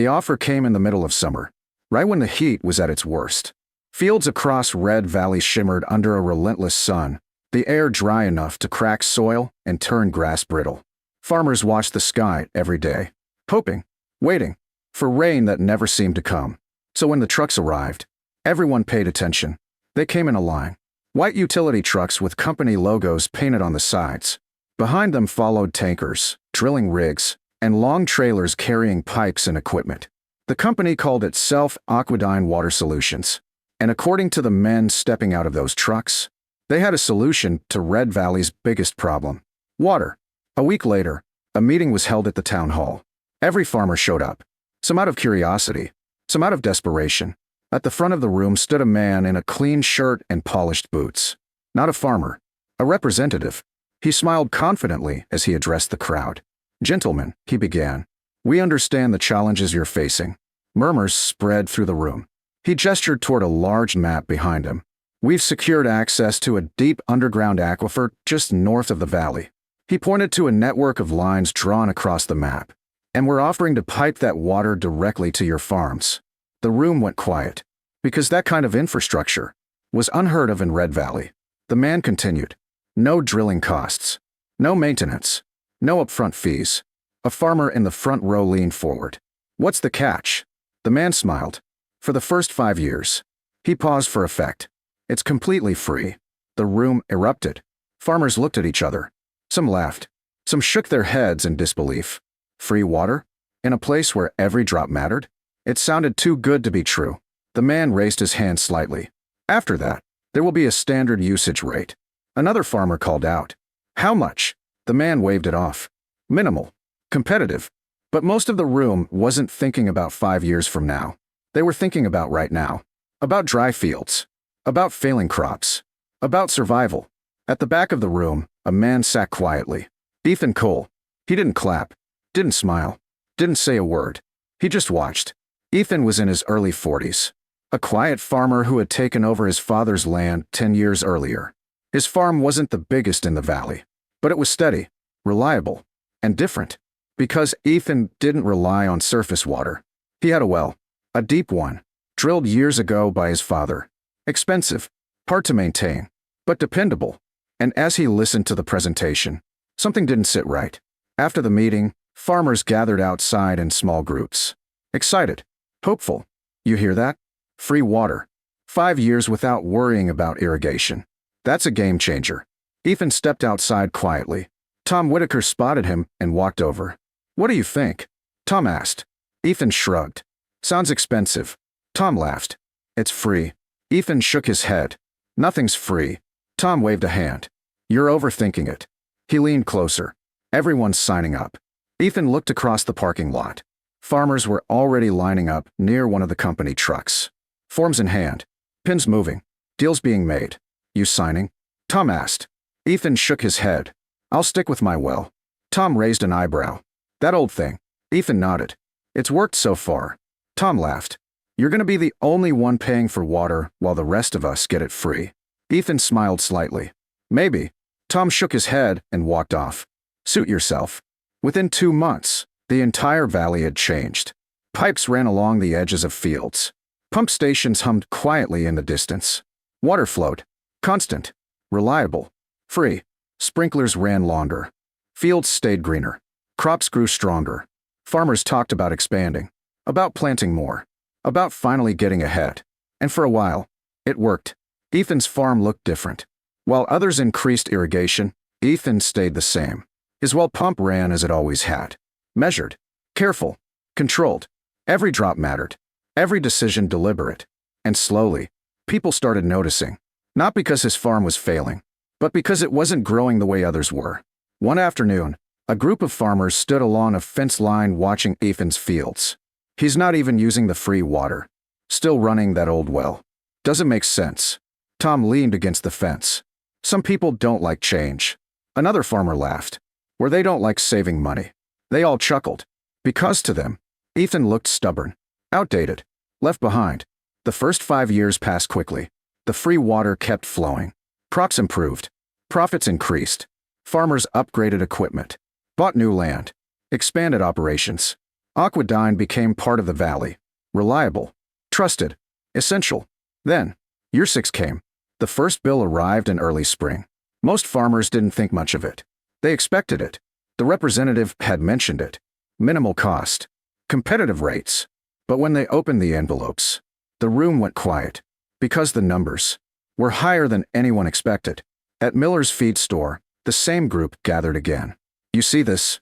The offer came in the middle of summer, right when the heat was at its worst. Fields across Red Valley shimmered under a relentless sun, the air dry enough to crack soil and turn grass brittle. Farmers watched the sky every day, hoping, waiting, for rain that never seemed to come. So when the trucks arrived, everyone paid attention. They came in a line. White utility trucks with company logos painted on the sides. Behind them followed tankers, drilling rigs, and long trailers carrying pipes and equipment. The company called itself Aquadyne Water Solutions. And according to the men stepping out of those trucks, they had a solution to Red Valley's biggest problem: water. A week later, a meeting was held at the town hall. Every farmer showed up, some out of curiosity, some out of desperation. At the front of the room stood a man in a clean shirt and polished boots. Not a farmer, a representative. He smiled confidently as he addressed the crowd. "Gentlemen," he began, "we understand the challenges you're facing." Murmurs spread through the room. He gestured toward a large map behind him. "We've secured access to a deep underground aquifer just north of the valley." He pointed to a network of lines drawn across the map. "And we're offering to pipe that water directly to your farms." The room went quiet, because that kind of infrastructure was unheard of in Red Valley. The man continued, "No drilling costs, no maintenance, no upfront fees." A farmer in the front row leaned forward. "What's the catch?" The man smiled. "For the first 5 years." He paused for effect. "It's completely free." The room erupted. Farmers looked at each other. Some laughed. Some shook their heads in disbelief. Free water? In a place where every drop mattered? It sounded too good to be true. The man raised his hand slightly. "After that, there will be a standard usage rate." Another farmer called out. "How much?" The man waved it off. "Minimal. Competitive." But most of the room wasn't thinking about 5 years from now. They were thinking about right now. About dry fields. About failing crops. About survival. At the back of the room, a man sat quietly. Ethan Cole. He didn't clap. Didn't smile. Didn't say a word. He just watched. Ethan was in his early 40s. A quiet farmer who had taken over his father's land 10 years earlier. His farm wasn't the biggest in the valley, but it was steady, reliable, and different. Because Ethan didn't rely on surface water. He had a well. A deep one, drilled years ago by his father. Expensive, hard to maintain, but dependable. And as he listened to the presentation, something didn't sit right. After the meeting, farmers gathered outside in small groups. Excited, hopeful. You hear that? Free water. 5 years without worrying about irrigation. That's a game changer. Ethan stepped outside quietly. Tom Whitaker spotted him and walked over. "What do you think?" Tom asked. Ethan shrugged. "Sounds expensive." Tom laughed. "It's free." Ethan shook his head. "Nothing's free." Tom waved a hand. "You're overthinking it." He leaned closer. "Everyone's signing up." Ethan looked across the parking lot. Farmers were already lining up near one of the company trucks. Forms in hand. Pins moving. Deals being made. "You signing?" Tom asked. Ethan shook his head. "I'll stick with my well." Tom raised an eyebrow. "That old thing." Ethan nodded. "It's worked so far." Tom laughed. "You're going to be the only one paying for water while the rest of us get it free." Ethan smiled slightly. "Maybe." Tom shook his head and walked off. Suit yourself. Within 2 months, the entire valley had changed. Pipes ran along the edges of fields. Pump stations hummed quietly in the distance. Water flowed. Constant. Reliable. Free. Sprinklers ran longer. Fields stayed greener. Crops grew stronger. Farmers talked about expanding. About planting more. About finally getting ahead. And for a while, it worked. Ethan's farm looked different. While others increased irrigation, Ethan stayed the same. His well pump ran as it always had. Measured. Careful. Controlled. Every drop mattered. Every decision deliberate. And slowly, people started noticing. Not because his farm was failing, but because it wasn't growing the way others were. One afternoon, a group of farmers stood along a fence line watching Ethan's fields. He's not even using the free water. Still running that old well. Doesn't make sense. Tom leaned against the fence. Some people don't like change. Another farmer laughed. Or they don't like saving money. They all chuckled. Because to them, Ethan looked stubborn. Outdated. Left behind. The first 5 years passed quickly. The free water kept flowing. Crops improved. Profits increased. Farmers upgraded equipment. Bought new land. Expanded operations. Aquadyne became part of the valley. Reliable. Trusted. Essential. Then, year 6 came. The first bill arrived in early spring. Most farmers didn't think much of it. They expected it. The representative had mentioned it. Minimal cost. Competitive rates. But when they opened the envelopes, the room went quiet. Because the numbers were higher than anyone expected. At Miller's feed store, the same group gathered again. You see this?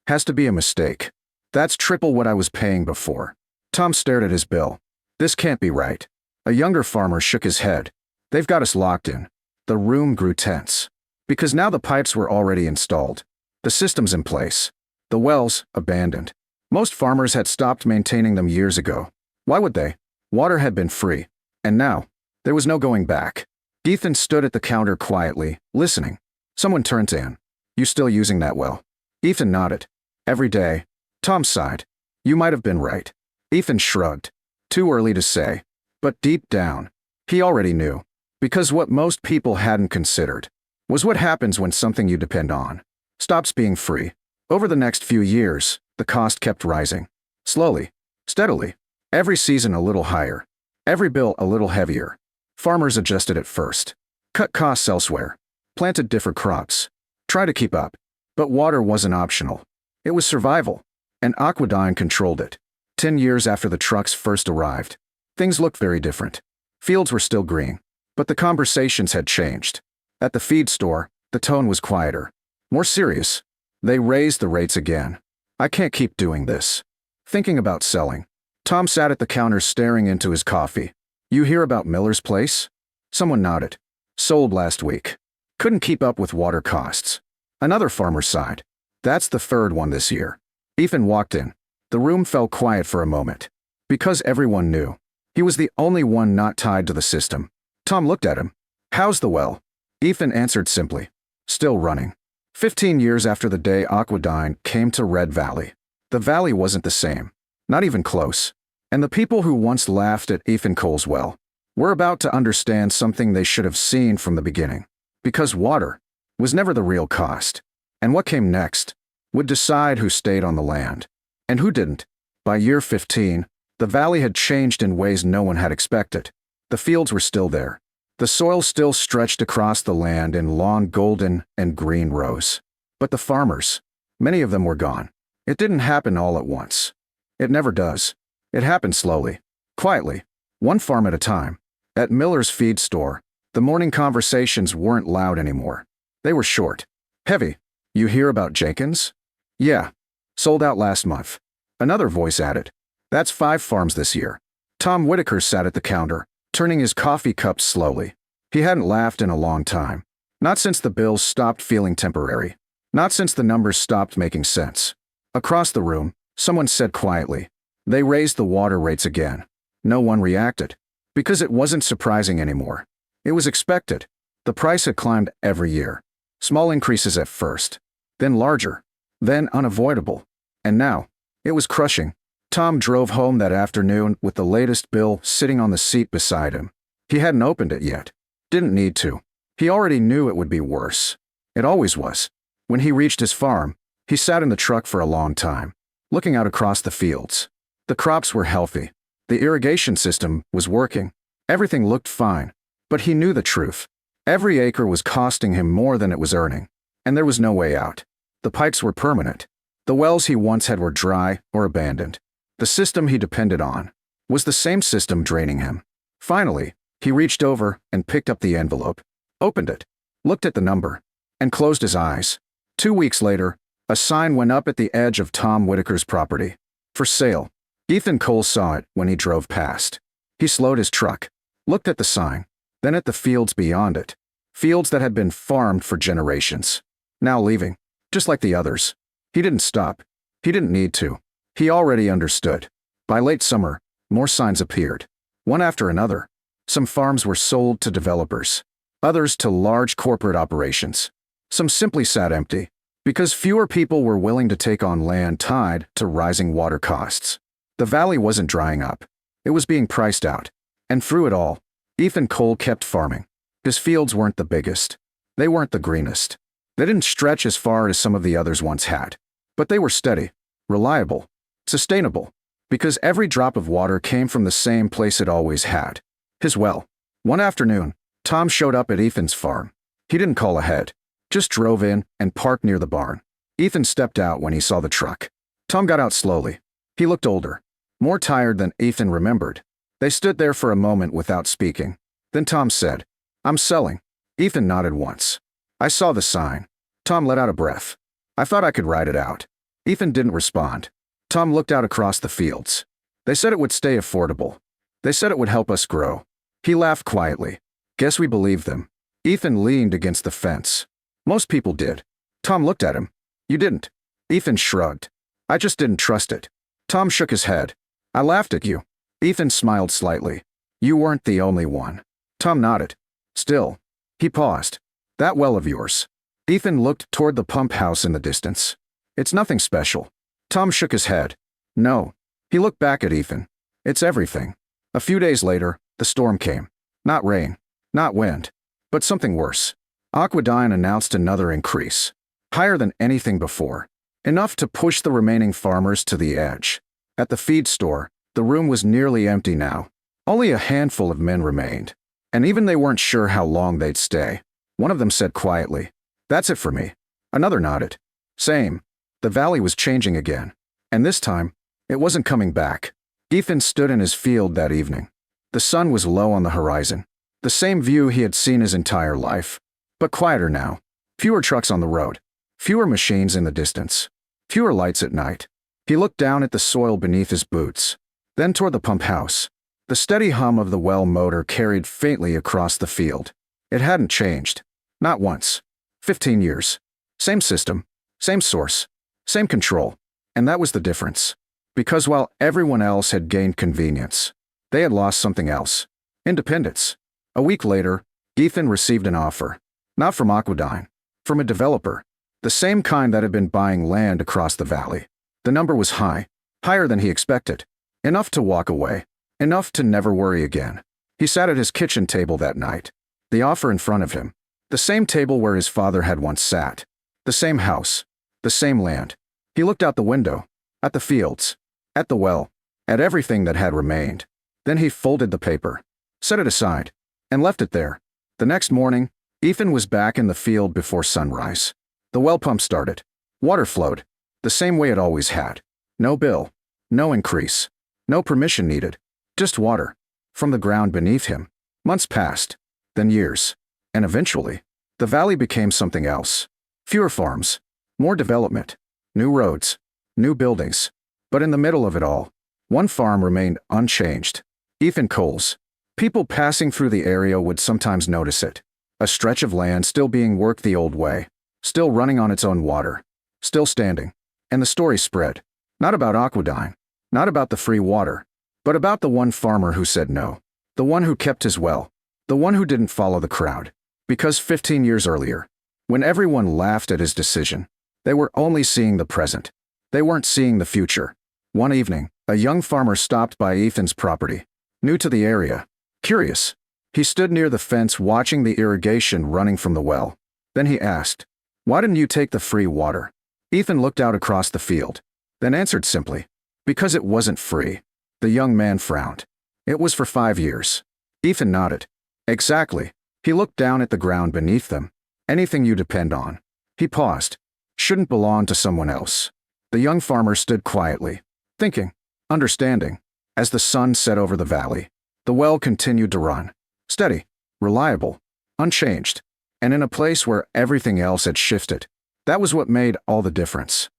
Has to be a mistake. That's triple what I was paying before. Tom stared at his bill. This can't be right. A younger farmer shook his head. They've got us locked in. The room grew tense. Because now the pipes were already installed. The system's in place. The wells, abandoned. Most farmers had stopped maintaining them years ago. Why would they? Water had been free. And now, there was no going back. Ethan stood at the counter quietly, listening. Someone turned to him. You still using that well? Ethan nodded. Every day. Tom sighed. You might have been right. Ethan shrugged. Too early to say. But deep down, he already knew. Because what most people hadn't considered was what happens when something you depend on stops being free. Over the next few years, the cost kept rising. Slowly. Steadily. Every season a little higher. Every bill a little heavier. Farmers adjusted at first. Cut costs elsewhere. Planted different crops. Tried to keep up. But water wasn't optional. It was survival. And Aquadyne controlled it. 10 years after the trucks first arrived, things looked very different. Fields were still green. But the conversations had changed. At the feed store, the tone was quieter. More serious. They raised the rates again. I can't keep doing this. Thinking about selling. Tom sat at the counter staring into his coffee. You hear about Miller's place? Someone nodded. Sold last week. Couldn't keep up with water costs. Another farmer sighed. That's the third one this year. Ethan walked in. The room fell quiet for a moment. Because everyone knew. He was the only one not tied to the system. Tom looked at him. How's the well? Ethan answered simply. Still running. 15 years after the day Aquadyne came to Red Valley. The valley wasn't the same. Not even close. And the people who once laughed at Ethan Cole's well were about to understand something they should have seen from the beginning. Because water was never the real cost. And what came next would decide who stayed on the land. And who didn't. By year 15, the valley had changed in ways no one had expected. The fields were still there. The soil still stretched across the land in long golden and green rows. But the farmers, many of them were gone. It didn't happen all at once. It never does. It happened slowly, quietly, one farm at a time. At Miller's feed store, the morning conversations weren't loud anymore. They were short. Heavy. You hear about Jenkins? Yeah. Sold out last month. Another voice added. That's 5 farms this year. Tom Whitaker sat at the counter, turning his coffee cup slowly. He hadn't laughed in a long time. Not since the bills stopped feeling temporary. Not since the numbers stopped making sense. Across the room, someone said quietly, they raised the water rates again. No one reacted. Because it wasn't surprising anymore. It was expected. The price had climbed every year. Small increases at first. Then larger. Then unavoidable. And now, it was crushing. Tom drove home that afternoon with the latest bill sitting on the seat beside him. He hadn't opened it yet. Didn't need to. He already knew it would be worse. It always was. When he reached his farm, he sat in the truck for a long time, looking out across the fields. The crops were healthy. The irrigation system was working. Everything looked fine. But he knew the truth. Every acre was costing him more than it was earning. And there was no way out. The pipes were permanent. The wells he once had were dry or abandoned. The system he depended on was the same system draining him. Finally, he reached over and picked up the envelope, opened it, looked at the number, and closed his eyes. 2 weeks later, a sign went up at the edge of Tom Whitaker's property. For sale. Ethan Cole saw it when he drove past. He slowed his truck, looked at the sign, then at the fields beyond it. Fields that had been farmed for generations. Now leaving, just like the others. He didn't stop. He didn't need to. He already understood. By late summer, more signs appeared. One after another. Some farms were sold to developers. Others to large corporate operations. Some simply sat empty, because fewer people were willing to take on land tied to rising water costs. The valley wasn't drying up. It was being priced out. And through it all, Ethan Cole kept farming. His fields weren't the biggest. They weren't the greenest. They didn't stretch as far as some of the others once had. But they were steady, reliable. Sustainable. Because every drop of water came from the same place it always had. His well. One afternoon, Tom showed up at Ethan's farm. He didn't call ahead. Just drove in and parked near the barn. Ethan stepped out when he saw the truck. Tom got out slowly. He looked older. More tired than Ethan remembered. They stood there for a moment without speaking. Then Tom said, "I'm selling." Ethan nodded once. "I saw the sign." Tom let out a breath. "I thought I could ride it out." Ethan didn't respond. Tom looked out across the fields. "They said it would stay affordable. They said it would help us grow." He laughed quietly. "Guess we believed them." Ethan leaned against the fence. "Most people did." Tom looked at him. "You didn't." Ethan shrugged. "I just didn't trust it." Tom shook his head. "I laughed at you." Ethan smiled slightly. "You weren't the only one." Tom nodded. "Still." He paused. "That well of yours." Ethan looked toward the pump house in the distance. "It's nothing special." Tom shook his head. "No." He looked back at Ethan. "It's everything." A few days later, the storm came. Not rain, not wind, but something worse. Aquadyne announced another increase. Higher than anything before. Enough to push the remaining farmers to the edge. At the feed store, the room was nearly empty now. Only a handful of men remained. And even they weren't sure how long they'd stay. One of them said quietly, "That's it for me." Another nodded. Same. The valley was changing again. And this time, it wasn't coming back. Ethan stood in his field that evening. The sun was low on the horizon. The same view he had seen his entire life. But quieter now. Fewer trucks on the road. Fewer machines in the distance. Fewer lights at night. He looked down at the soil beneath his boots. Then toward the pump house. The steady hum of the well motor carried faintly across the field. It hadn't changed. Not once. 15 years. Same system. Same source. Same control. And that was the difference. Because while everyone else had gained convenience, they had lost something else. Independence. A week later, Ethan received an offer. Not from Aquadyne. From a developer. The same kind that had been buying land across the valley. The number was high. Higher than he expected. Enough to walk away. Enough to never worry again. He sat at his kitchen table that night. The offer in front of him. The same table where his father had once sat. The same house. The same land. He looked out the window. At the fields. At the well. At everything that had remained. Then he folded the paper. Set it aside. And left it there. The next morning, Ethan was back in the field before sunrise. The well pump started. Water flowed. The same way it always had. No bill. No increase. No permission needed. Just water. From the ground beneath him. Months passed. Then years. And eventually, the valley became something else. Fewer farms. More development. New roads. New buildings. But in the middle of it all, one farm remained unchanged. Ethan Coles. People passing through the area would sometimes notice it. A stretch of land still being worked the old way. Still running on its own water. Still standing. And the story spread. Not about Aquadyne. Not about the free water. But about the one farmer who said no. The one who kept his well. The one who didn't follow the crowd. Because 15 years earlier, when everyone laughed at his decision, they were only seeing the present. They weren't seeing the future. One evening, a young farmer stopped by Ethan's property. New to the area. Curious. He stood near the fence watching the irrigation running from the well. Then he asked, "Why didn't you take the free water?" Ethan looked out across the field. Then answered simply, "Because it wasn't free." The young man frowned. "It was for 5 years." Ethan nodded. "Exactly." He looked down at the ground beneath them. "Anything you depend on." He paused. "Shouldn't belong to someone else." The young farmer stood quietly, thinking, understanding. As the sun set over the valley, the well continued to run. Steady, reliable, unchanged, and in a place where everything else had shifted. That was what made all the difference.